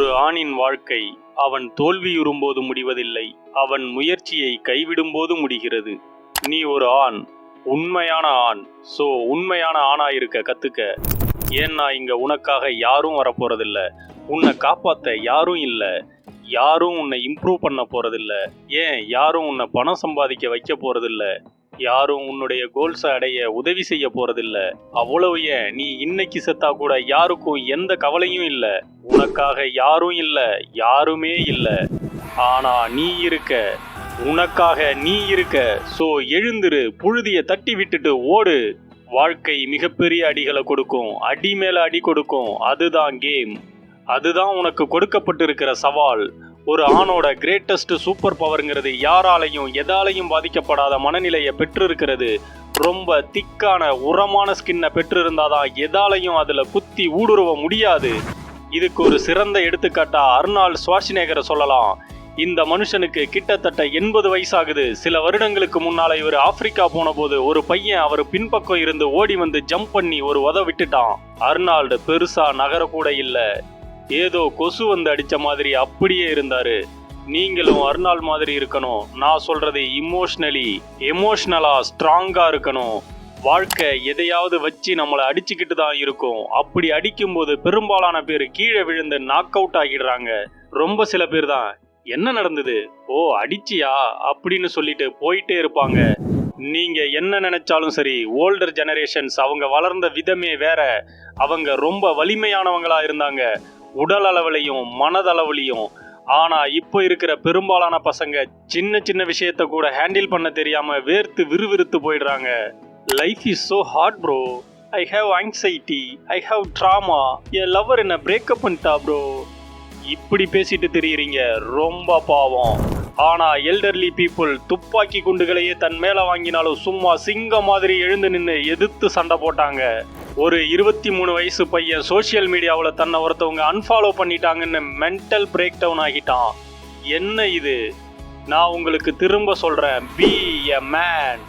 ஒரு ஆணின் வாழ்க்கை அவன் தோல்வியுறும்போது முடிவதில்லை, அவன் முயற்சியை கைவிடும்போது முடிகிறது. நீ ஒரு ஆண், உண்மையான ஆண். ஸோ உண்மையான ஆணாயிருக்க கத்துக்க. ஏன்னா இங்க உனக்காக யாரும் வரப்போறதில்ல, உன்னை காப்பாத்த யாரும் இல்லை, யாரும் உன்னை இம்ப்ரூவ் பண்ண போறதில்ல, ஏன் யாரும் உன்னை பணம் சம்பாதிக்க வைக்க போறதில்ல, யாரும் உன்னுடைய கோல்ஸை அடைய உதவி செய்ய போறதில்ல. அவ்வளவு ஏன், நீ இன்னைக்கு செத்தா கூட யாருக்கும் எந்த கவலையும் இல்லை. உனக்காக யாரும் இல்லை, யாருமே இல்லை. ஆனா நீ இருக்க, உனக்காக நீ இருக்க. ஸோ எழுந்திரு, புழுதியை தட்டி விட்டுட்டு ஓடு. வாழ்க்கை மிகப்பெரிய அடிகளை கொடுக்கும், அடி மேல அடி கொடுக்கும். அதுதான் கேம், அதுதான் உனக்கு கொடுக்கப்பட்டிருக்கிற சவால். ஒரு ஆணோட கிரேட்டஸ்ட் சூப்பர் பவர்ங்கிறது யாராலையும் எதாலையும் பாதிக்கப்படாத மனநிலையை பெற்றிருக்கிறது. ரொம்ப திக்கான உரமான ஸ்கின்னை பெற்றிருந்தாதான் எதாலையும் அதுல குத்தி ஊடுருவ முடியாது. இதுக்கு ஒரு சிறந்த எடுத்துக்காட்டா அர்னால்ட் ஷ்வார்ஸ்நெகரை சொல்லலாம். இந்த மனுஷனுக்கு கிட்டத்தட்ட 80 வயசாகுது. சில வருடங்களுக்கு முன்னால இவர் ஆப்பிரிக்கா போன போது ஒரு பையன் அவர் பின்பக்கம் இருந்து ஓடி வந்து ஜம்ப் பண்ணி ஒரு உத விட்டுட்டான். அர்னால்டு பெருசா நகரக்கூட இல்லை, ஏதோ கொசு வந்து அடிச்ச மாதிரி அப்படியே இருந்தாரு. நீங்களும் அர்னால்ட் மாதிரி இருக்கணும். நான் சொல்றது எமோஷனலா ஸ்ட்ராங்கா இருக்கணும். வாழ்க்கை எதையாவது வச்சு நம்மளை அடிச்சுக்கிட்டு தான் இருக்கும். அப்படி அடிக்கும்போது பெரும்பாலான பேர் கீழே விழுந்து நாக் அவுட் ஆகிடுறாங்க. ரொம்ப சில பேர் தான் என்ன நடந்தது, ஓ அடிச்சியா அப்படின்னு சொல்லிட்டு போயிட்டே இருப்பாங்க. நீங்க என்ன நினைச்சாலும் சரி, ஓல்டர் ஜெனரேஷன்ஸ் அவங்க வளர்ந்த விதமே வேற. அவங்க ரொம்ப வலிமையானவங்களா இருந்தாங்க, உடல் அளவுலையும் மனதளவுலையும். ஆனா இப்போ இருக்கிற பெரும்பாலான பசங்க சின்ன சின்ன விஷயத்த கூட ஹேண்டில் பண்ண தெரியாம வேர்த்து விறுவிறுத்து போயிடுறாங்க. Life is so hard bro. I have anxiety, I have trauma, என் லவர் என்ன பிரேக்கப் பண்ணிட்டா ப்ரோ. இப்படி பேசிட்டு தெரியுறீங்க, ரொம்ப பாவம். ஆனா எல்டர்லி பீப்புள் துப்பாக்கி குண்டுகளையே தன் மேல வாங்கினாலும் சும்மா சிங்கம் மாதிரி எழுந்து நின்று எதிர்த்து சண்டை போட்டாங்க. ஒரு 23 வயசு பையன் சோசியல் மீடியாவில் தன்னை ஒருத்தவங்க அன்ஃபாலோ பண்ணிட்டாங்கன்னு மென்டல் பிரேக் டவுன் ஆகிட்டான். என்ன இது? நான் உங்களுக்கு திரும்ப சொல்றேன், பி எ மேன்.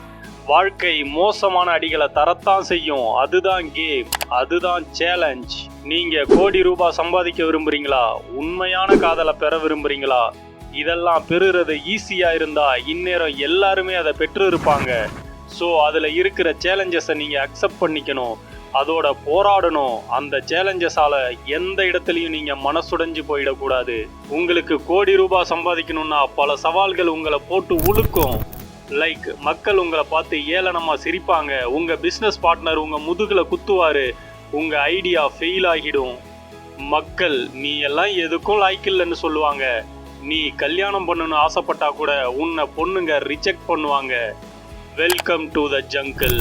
வாழ்க்கை மோசமான அடிகளை தரத்தான் செய்யும். அதுதான் கேம், அதுதான் சேலஞ்ச். நீங்க கோடி ரூபாய் சம்பாதிக்க விரும்புறீங்களா, உண்மையான காதலை பெற விரும்புறீங்களா? இதெல்லாம் பெறுறது ஈஸியா இருந்தா இந்நேரம் எல்லாருமே அதை பெற்று இருப்பாங்க. ஸோ அதில் இருக்கிற சேலஞ்சஸை நீங்கள் அக்செப்ட் பண்ணிக்கணும், அதோட போராடணும். அந்த சேலஞ்சஸால எந்த இடத்துலையும் நீங்கள் மனசுடைஞ்சு போயிடக்கூடாது. உங்களுக்கு கோடி ரூபாய் சம்பாதிக்கணும்னா பல சவால்கள் உங்களை போட்டு உழுக்கும். லைக் மக்கள் உங்களை பார்த்து ஏளனமாக சிரிப்பாங்க, உங்கள் பிஸ்னஸ் பார்ட்னர் உங்கள் முதுகில் குத்துவார், உங்கள் ஐடியா ஃபெயில் ஆகிடும். மக்கள் நீ எல்லாம் எதுக்கும் லாய்க்கில்லைன்னு சொல்லுவாங்க. நீ கல்யாணம் பண்ணணும்னு ஆசைப்பட்டா கூட உன்னை பொண்ணுங்க ரிஜெக்ட் பண்ணுவாங்க. Welcome to the jungle.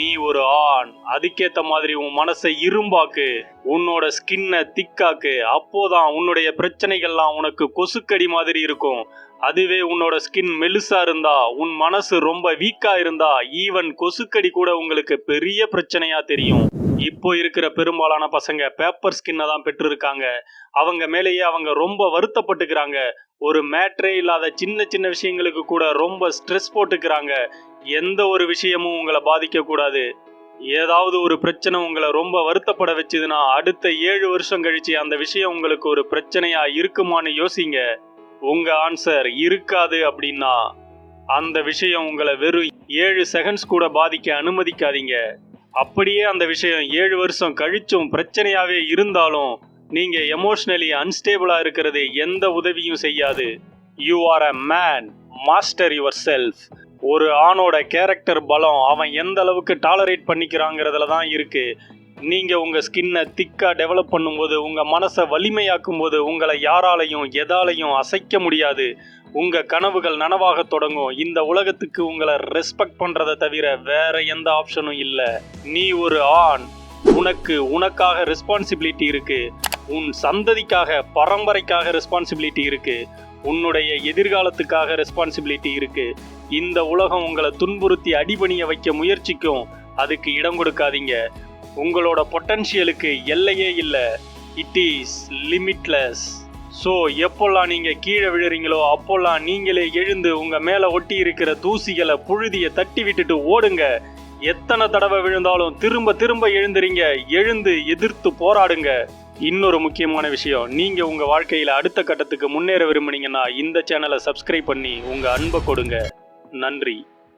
நீ ஒரு ஆண், அதுக்கேற்ற மாதிரி உன் மனசை இரும்பாக்கு, உன்னோட ஸ்கின்னை திக்காக்கு. அப்போதான் உன்னுடைய பிரச்சனைகள்லாம் உனக்கு கொசுக்கடி மாதிரி இருக்கும். அதுவே உன்னோட ஸ்கின் மெலுசா இருந்தா, உன் மனசு ரொம்ப வீக்கா இருந்தா, ஈவன் கொசுக்கடி கூட உங்களுக்கு பெரிய பிரச்சனையா தெரியும். இப்போ இருக்கிற பெரும்பாலான பசங்க பேப்பர் ஸ்கின்னை தான் பெற்றிருக்காங்க. அவங்க மேலேயே அவங்க ரொம்ப வருத்தப்பட்டுக்கிறாங்க. ஒரு மேட்ரே இல்லாத சின்ன சின்ன விஷயங்களுக்கு கூட ரொம்ப ஸ்ட்ரெஸ் போட்டுக்கிறாங்க. எந்த ஒரு விஷயமும் உங்களை பாதிக்க கூடாது. ஏதாவது ஒரு பிரச்சனை உங்களை ரொம்ப வருத்தப்பட வச்சுதுன்னா அடுத்த 7 வருஷம் கழிச்சு அந்த விஷயம் உங்களுக்கு ஒரு பிரச்சனையா இருக்குமான்னு யோசிங்க. உங்க ஆன்சர் இருக்காது அப்படின்னா அந்த விஷயம் உங்களை வெறும் 7 செகண்ட்ஸ் கூட பாதிக்க அனுமதிக்காதீங்க. அப்படியே அந்த விஷயம் 7 வருஷம் கழிச்சும் பிரச்சனையாவே இருந்தாலும் நீங்க எமோஷனலி அன்ஸ்டேபிளா இருக்கிறது எந்த உதவியும் செய்யாது. You are a man, master your self. ஒரு ஆணோட கேரக்டர் பலம் அவன் எந்த அளவுக்கு டாலரேட் பண்ணிக்கிறாங்கிறதுல தான் இருக்கு. நீங்க உங்க ஸ்கின்னை திக்கா டெவலப் பண்ணும்போது, உங்க மனசை வலிமையாக்கும் போது உங்களை யாராலையும் எதாலையும் அசைக்க முடியாது. உங்க கனவுகள் நனவாக தொடங்கும். இந்த உலகத்துக்கு உங்களை ரெஸ்பெக்ட் பண்றதை தவிர வேற எந்த ஆப்ஷனும் இல்லை. நீ ஒரு ஆண், உனக்காக ரெஸ்பான்சிபிலிட்டி இருக்கு. உன் சந்ததிக்காக, பரம்பரைக்காக ரெஸ்பான்சிபிலிட்டி இருக்கு. உன்னுடைய எதிர்காலத்துக்காக ரெஸ்பான்சிபிலிட்டி இருக்கு. இந்த உலகம் உங்களை துன்புறுத்தி அடிபணிய வைக்க முயற்சிக்கும், அதுக்கு இடம் கொடுக்காதீங்க. உங்களோட பொட்டன்ஷியலுக்கு எல்லையே இல்லை, இட் இஸ் லிமிட்லெஸ். ஸோ எப்போல்லாம் நீங்கள் கீழே விழுறீங்களோ அப்போல்லாம் நீங்களே எழுந்து உங்கள் மேலே ஒட்டி இருக்கிற தூசிகளை புழுதியை தட்டி விட்டுட்டு ஓடுங்க. எத்தனை தடவை விழுந்தாலும் திரும்ப திரும்ப எழுந்துறீங்க. எழுந்து எதிர்த்து போராடுங்க. இன்னொரு முக்கியமான விஷயம், நீங்க உங்க வாழ்க்கையில அடுத்த கட்டத்துக்கு முன்னேற விரும்புனீங்கன்னா இந்த சேனலை சப்ஸ்கிரைப் பண்ணி உங்க அன்பை கொடுங்க. நன்றி.